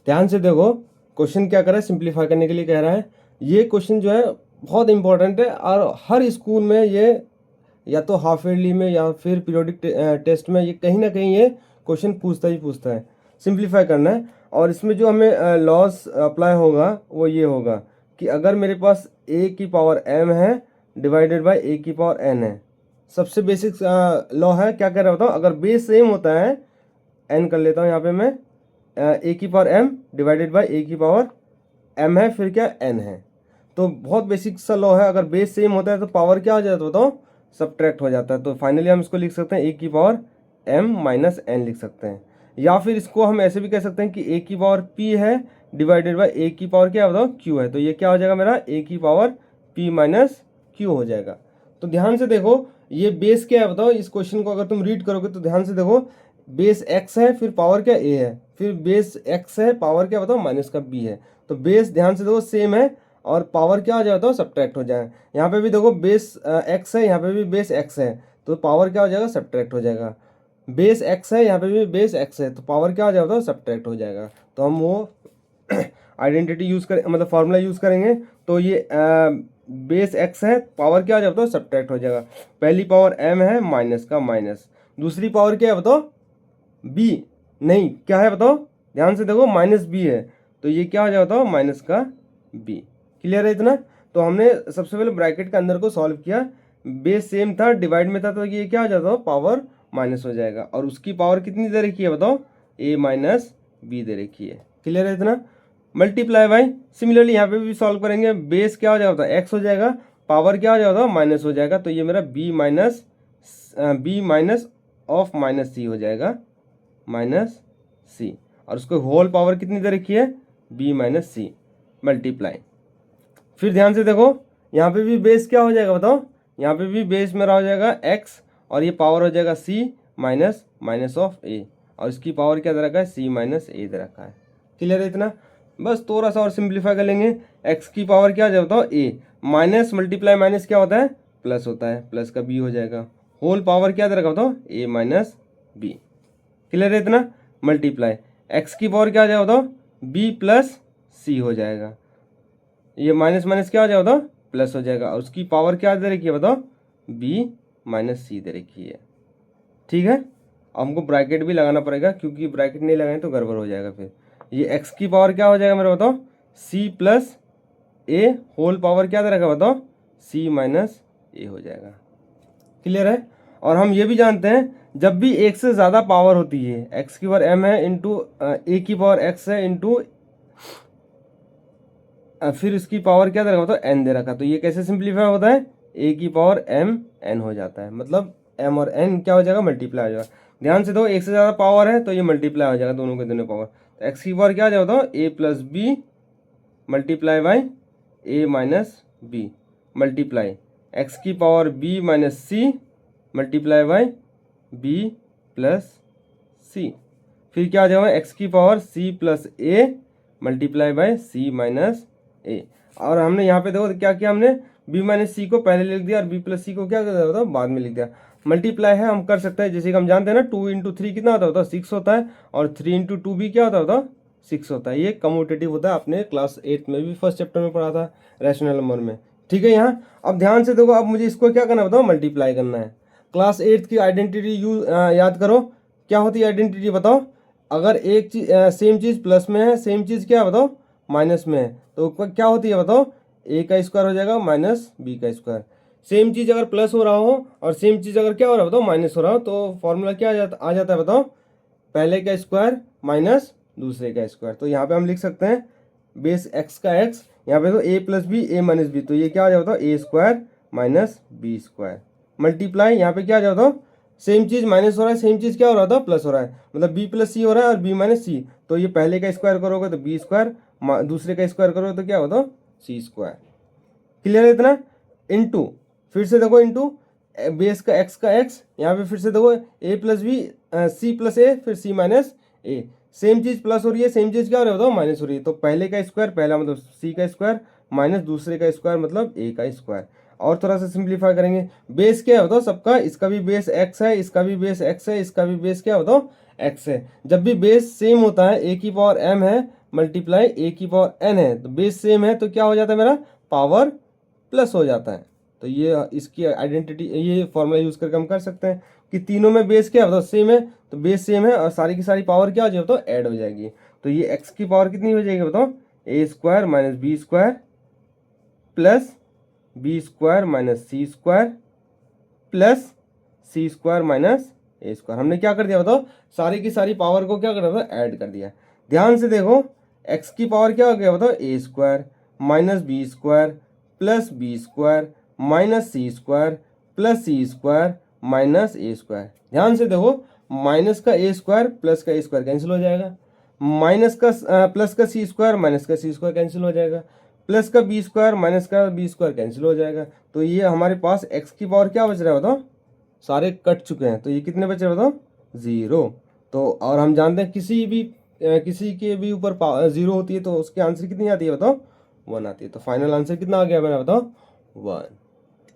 ध्यान से देखो, क्वेश्चन क्या कर रहा है, सिंप्लीफाई करने के लिए कह रहा है। ये क्वेश्चन जो है बहुत इंपॉर्टेंट है और हर स्कूल में ये, या तो हाफ ईयरली में या फिर पीरियोडिक टेस्ट में, ये कहीं ना कहीं ये क्वेश्चन पूछता ही पूछता है। सिंप्लीफाई करना है और इसमें जो हमें लॉस अप्लाई होगा वो ये होगा कि अगर मेरे पास a की पावर m है डिवाइडेड बाय a की पावर n है। सबसे बेसिक लॉ है, क्या कह रहा बताओ, अगर बेस सेम होता है, n कर लेता हूँ यहाँ पे मैं, a की power m divided by a की पावर m है, फिर क्या n है। तो बहुत बेसिक सा लॉ है, अगर बेस सेम होता है तो पावर क्या हो जाता है बताओ, सब्ट्रैक्ट हो जाता है। तो फाइनली हम इसको लिख सकते हैं a की पावर m माइनस n लिख सकते हैं। या फिर इसको हम ऐसे भी कह सकते हैं कि a की पावर p है डिवाइडेड बाय a की पावर क्या बताओ q है। तो ये क्या हो जाएगा मेरा, a की पावर p माइनस q हो जाएगा। तो ध्यान से देखो, ये बेस क्या है बताओ, इस क्वेश्चन को अगर तुम रीड करोगे तो ध्यान से देखो, बेस x है, फिर पावर क्या a है, फिर बेस x है, पावर क्या बताओ माइनस का b है। तो बेस ध्यान से देखो सेम है और पावर क्या हो जाए बताओ, सब्ट्रैक्ट हो जाए। यहाँ पे भी देखो बेस x है, यहाँ पे भी बेस x है, तो पावर क्या हो जाएगा, सब्ट्रैक्ट हो जाएगा। बेस x है, यहाँ पे भी बेस x है, तो पावर क्या हो जाएगा बताओ, सब्ट्रैक्ट हो जाएगा। तो हम वो आइडेंटिटी यूज़ करें, मतलब फार्मूला यूज़ करेंगे। तो ये बेस x है, पावर क्या हो जाएगा बताओ, सब्ट्रैक्ट हो जाएगा। पहली पावर m है, माइनस का माइनस, दूसरी पावर क्या है बताओ, b, नहीं क्या है बताओ, ध्यान से देखो माइनस b है, तो ये क्या हो जाएगा बताओ, माइनस का b। क्लियर है इतना। तो हमने सबसे पहले ब्रैकेट के अंदर को सॉल्व किया, बेस सेम था, डिवाइड में था, तो ये क्या हो जाता है, पावर माइनस हो जाएगा। और उसकी पावर कितनी दे रखी है बताओ, a माइनस b दे रखी है। क्लियर है इतना। मल्टीप्लाई बाय, सिमिलरली यहाँ पे भी सॉल्व करेंगे, बेस क्या हो जाएगा x हो जाएगा, पावर क्या हो जाएगा माइनस हो जाएगा, तो ये मेरा b minus of minus c हो जाएगा, माइनस c। और उसको होल पावर कितनी दे रखी है, b माइनस c, मल्टीप्लाई। फिर ध्यान से देखो, यहाँ पे भी बेस क्या हो जाएगा बताओ, यहाँ पे भी बेस मेरा हो जाएगा x और ये पावर हो जाएगा c minus minus of a, और इसकी पावर क्या दे रखा है, c माइनस a दे रखा है। क्लियर है इतना। बस थोड़ा सा और सिंप्लीफाई कर लेंगे, x की पावर क्या हो जाए बताओ, a, माइनस मल्टीप्लाई माइनस क्या होता है, प्लस होता है, प्लस का b हो जाएगा। होल पावर क्या दे रखा बताओ, a माइनस b। क्लियर है इतना। मल्टीप्लाई x की पावर क्या हो जाएगा बताओ, b प्लस c हो जाएगा, ये माइनस माइनस क्या हो जाएगा बताओ, प्लस हो जाएगा। और उसकी पावर क्या दे रखी है बताओ, b माइनस c दे रखी है। ठीक है, हमको ब्रैकेट भी लगाना पड़ेगा, क्योंकि ब्रैकेट नहीं लगाएं तो गड़बड़ हो जाएगा। फिर ये x की पावर क्या हो जाएगा मेरा बताओ, c plus a, whole power क्या दे रखा बताओ, c माइनस a हो जाएगा। क्लियर है। और हम ये भी जानते हैं, जब भी एक से ज़्यादा पावर होती है, x की पावर m है इंटू a की पावर x है इंटू फिर इसकी पावर क्या दे रखा बताओ, n दे रखा, तो ये कैसे सिंप्लीफाई होता है, a की पावर m n हो जाता है, मतलब m और n क्या हो जाएगा, मल्टीप्लाई हो जाएगा। ध्यान से दो, एक से ज़्यादा पावर है तो ये मल्टीप्लाई हो जाएगा, दोनों के दोनों पावर। तो x की पावर क्या हो जाएगा बताओ, a plus B multiply by a minus B, multiply x की power b minus C multiply by b plus C. फिर क्या आ जाएगा, x की power c plus a multiply by c minus a। और हमने यहाँ पे देखो क्या किया, हमने b माइनस सी को पहले लिख दिया और b प्लस सी को क्या कर दिया बाद में लिख दिया। मल्टीप्लाई है, हम कर सकते हैं, जैसे कि हम जानते हैं ना, 2 इंटू 3 कितना होता है, 6 होता है, और 3 इंटू 2 भी क्या होता है 6 होता है। ये कम्यूटेटिव होता है, आपने क्लास 8 में भी फर्स्ट चैप्टर में पढ़ा था, रैशनल नंबर में। ठीक है। यहाँ अब ध्यान से देखो, अब मुझे इसको क्या करना बताओ, मल्टीप्लाई करना है। क्लास 8 की आइडेंटिटी याद करो, क्या होती है आइडेंटिटी बताओ, अगर एक चीज सेम चीज़ प्लस में है, सेम चीज़ क्या है बताओ माइनस में है, तो क्या होती है बताओ, a का स्क्वायर हो जाएगा माइनस b का स्क्वायर। सेम चीज़ अगर प्लस हो रहा हो और सेम चीज़ अगर क्या हो रहा है बताओ, माइनस हो रहा हो, तो फॉर्मूला क्या आ जाता है बताओ, पहले का स्क्वायर माइनस दूसरे का स्क्वायर। तो यहाँ पे हम लिख सकते हैं बेस x का x, यहाँ पे तो a plus B a minus B, तो ये क्या हो जाता है, a square minus B square. Multiply यहाँ पे क्या आ जाता है, सेम चीज़ माइनस हो रहा है, सेम चीज़ क्या हो रहा था, प्लस हो रहा है, मतलब b प्लस सी हो रहा है और b माइनस सी, तो ये पहले का स्क्वायर करोगे तो b स्क्वायर, दूसरे का स्क्वायर करोगे तो क्या होता, c स्क्वायर। क्लियर है इतना। इनटू, फिर से देखो इनटू बेस का x का x, यहाँ पे फिर से देखो a plus B C plus A, फिर c माइनस ए, सेम चीज़ प्लस हो रही है, सेम चीज़ क्या हो रहा है बताओ, माइनस हो रही है, तो पहले का स्क्वायर, पहला मतलब c का स्क्वायर माइनस दूसरे का स्क्वायर मतलब a का स्क्वायर। और थोड़ा सा सिंप्लीफाई करेंगे, बेस क्या है बताओ सबका, इसका भी बेस x है, इसका भी बेस x है, इसका भी बेस क्या है बताओ एक्स है। जब भी बेस सेम होता है, ए की पावर m है मल्टीप्लाई ए की पावर n है, तो बेस सेम है तो क्या हो जाता है मेरा, पावर प्लस हो जाता है। तो ये इसकी आइडेंटिटी, ये फॉर्मूला यूज करके हम कर सकते हैं कि तीनों में बेस क्या है बताओ, सेम है, तो बेस सेम है और सारी की सारी पावर क्या हो जाएगी बताओ, ऐड हो जाएगी। तो ये x की पावर कितनी हो जाएगी बताओ, A square minus B square plus B square minus C square plus C square minus A square. हमने क्या कर दिया बताओ, सारी की सारी पावर को क्या कर दिया, ऐड कर दिया। ध्यान से देखो, x की पावर क्या हो गया बताओ, A square minus B square plus B square minus C square plus C square minus A square. ध्यान से देखो, माइनस का ए स्क्वायर प्लस का ए स्क्वायर कैंसिल हो जाएगा, माइनस का प्लस का सी स्क्वायर माइनस का सी स्क्वायर कैंसिल हो जाएगा, प्लस का बी स्क्वायर माइनस का बी स्क्वायर कैंसिल हो जाएगा। तो ये हमारे पास x की पावर क्या बच रहा है बताओ, सारे कट चुके हैं, तो ये कितने बचे हैं बताओ, 0। तो और हम जानते हैं किसी के भी ऊपर 0 होती है तो उसके आंसर कितनी आती है बताओ, 1 आती है। तो फाइनल आंसर कितना आ गया मेरा बताओ, 1।